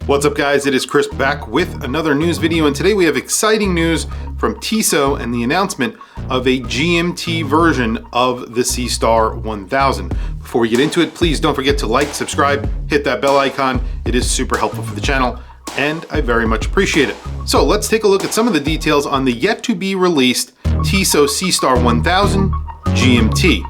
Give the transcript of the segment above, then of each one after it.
What's up guys, it is Chris back with another news video, and today we have exciting news from Tissot and the announcement of a GMT version of the Seastar 1000. Before we get into it, please don't forget to like, subscribe, hit that bell icon. It is super helpful for the channel and I very much appreciate it. So let's take a look at some of the details on the yet to be released Tissot Seastar 1000 GMT.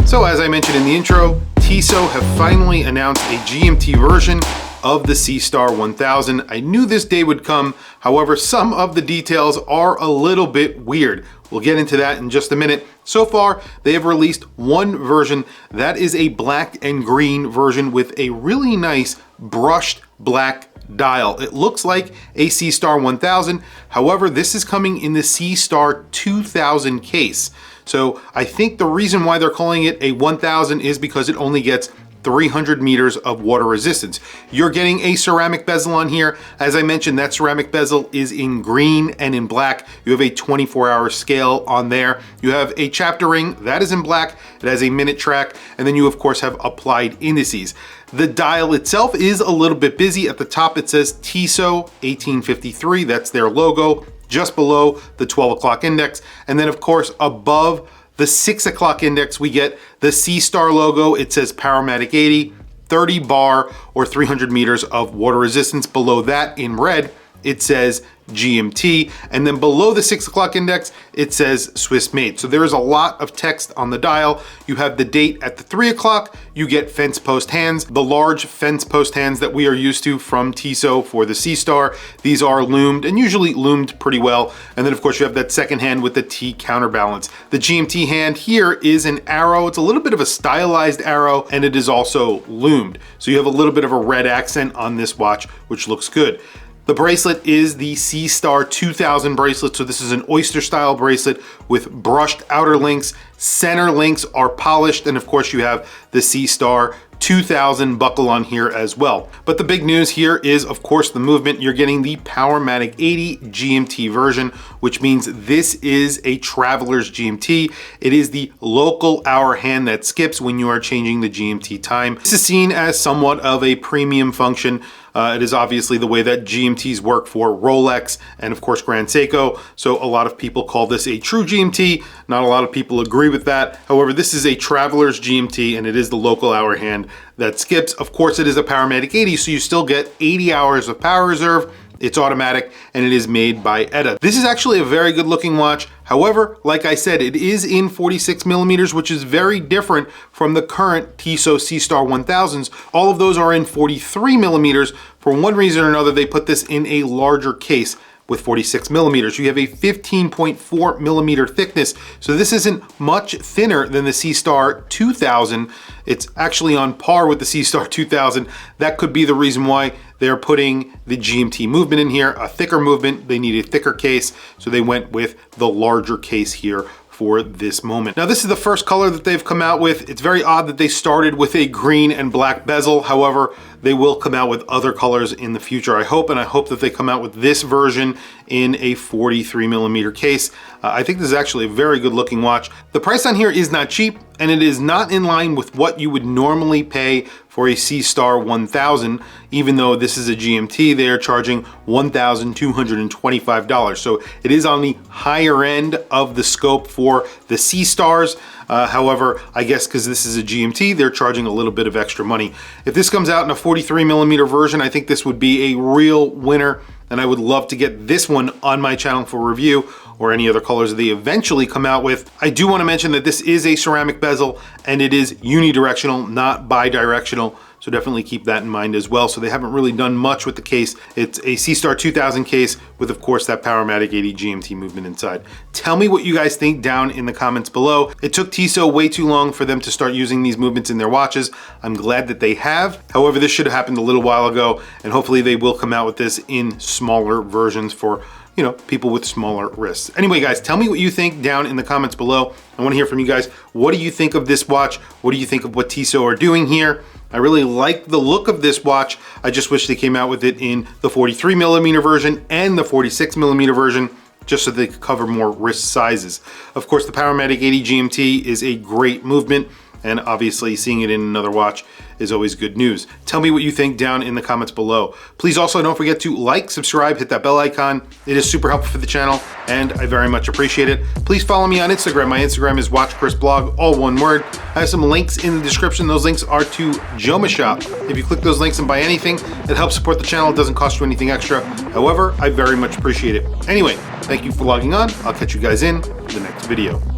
So as I mentioned in the intro, Tissot have finally announced a GMT version of the Seastar 1000. I knew this day would come, however, some of the details are a little bit weird. We'll get into that in just a minute. So far, they have released one version that is a black and green version with a really nice brushed black dial. It looks like a Seastar 1000. However, this is coming in the Seastar 2000 case. So I think the reason why they're calling it a 1000 is because it only gets 300 meters of water resistance. You're getting a ceramic bezel on here. As I mentioned, that ceramic bezel is in green and in black. You have a 24-hour scale on there. You have a chapter ring that is in black. It has a minute track, and then you of course have applied indices. The dial itself is a little bit busy. At the top it says Tissot 1853, that's their logo. Just below the 12 o'clock index, and then of course above the 6 o'clock index we get the Seastar logo. It says Powermatic 80, 30 bar or 300 meters of water resistance. Below that in red it says GMT, and then below the 6 o'clock index it says Swiss made. So there is a lot of text on the dial. You have the date at the 3 o'clock, you get fence post hands, the large fence post hands that we are used to from Tissot for the Seastar. These are loomed and usually loomed pretty well. And then of course you have that second hand with the T counterbalance. The GMT hand here is an arrow. It's a little bit of a stylized arrow, and it is also loomed. So you have a little bit of a red accent on this watch, which looks good. The bracelet is the Seastar 2000 bracelet. So this is an oyster style bracelet with brushed outer links. Center links are polished. And of course you have the Seastar 2000 buckle on here as well. But the big news here is of course the movement. You're getting the Powermatic 80 GMT version, which means this is a traveler's GMT. It is the local hour hand that skips when you are changing the GMT time. This is seen as somewhat of a premium function. It is obviously the way that GMTs work for Rolex and of course Grand Seiko. So a lot of people call this a true GMT. Not a lot of people agree with that. However, this is a traveler's GMT and it is the local hour hand that skips. Of course, it is a Powermatic 80, so you still get 80 hours of power reserve. It's automatic and it is made by ETA. This is actually a very good looking watch. However, like I said, it is in 46 millimeters, which is very different from the current Tissot Seastar 1000s. All of those are in 43 millimeters. For one reason or another, they put this in a larger case with 46 millimeters. You have a 15.4 millimeter thickness. So this isn't much thinner than the Seastar 2000. It's actually on par with the Seastar 2000. That could be the reason why they're putting the GMT movement in here, a thicker movement. They need a thicker case, so they went with the larger case here for this moment. Now this is the first color that they've come out with. It's very odd that they started with a green and black bezel. However, they will come out with other colors in the future, I hope, and I hope that they come out with this version in a 43 millimeter case. I think this is actually a very good looking watch. The price on here is not cheap, and it is not in line with what you would normally pay for a Seastar 1000. Even though this is a GMT, they are charging $1,225. So it is on the higher end of the scope for the Seastars. However, I guess because this is a GMT, they're charging a little bit of extra money. If this comes out in a 43 millimeter version, I think this would be a real winner, and I would love to get this one on my channel for review, or any other colors they eventually come out with. I do want to mention that this is a ceramic bezel and it is unidirectional, not bidirectional. So definitely keep that in mind as well. So they haven't really done much with the case. It's a Seastar 2000 case with of course that Powermatic 80 GMT movement inside. Tell me what you guys think down in the comments below. It took Tissot way too long for them to start using these movements in their watches. I'm glad that they have. However, this should have happened a little while ago, and hopefully they will come out with this in smaller versions for, you know, people with smaller wrists. Anyway, guys, tell me what you think down in the comments below. I want to hear from you guys. What do you think of this watch? What do you think of what Tissot are doing here? I really like the look of this watch. I just wish they came out with it in the 43 millimeter version and the 46 millimeter version. just so they could cover more wrist sizes. Of course, the Powermatic 80 GMT is a great movement, and obviously seeing it in another watch is always good news. Tell me what you think down in the comments below. Please also don't forget to like, subscribe, hit that bell icon. It is super helpful for the channel, and I very much appreciate it. Please follow me on Instagram. My Instagram is WatchChrisBlog, all one word. I have some links in the description. Those links are to Joma Shop. If you click those links and buy anything, it helps support the channel. It doesn't cost you anything extra. However, I very much appreciate it. Anyway, thank you for logging on. I'll catch you guys in the next video.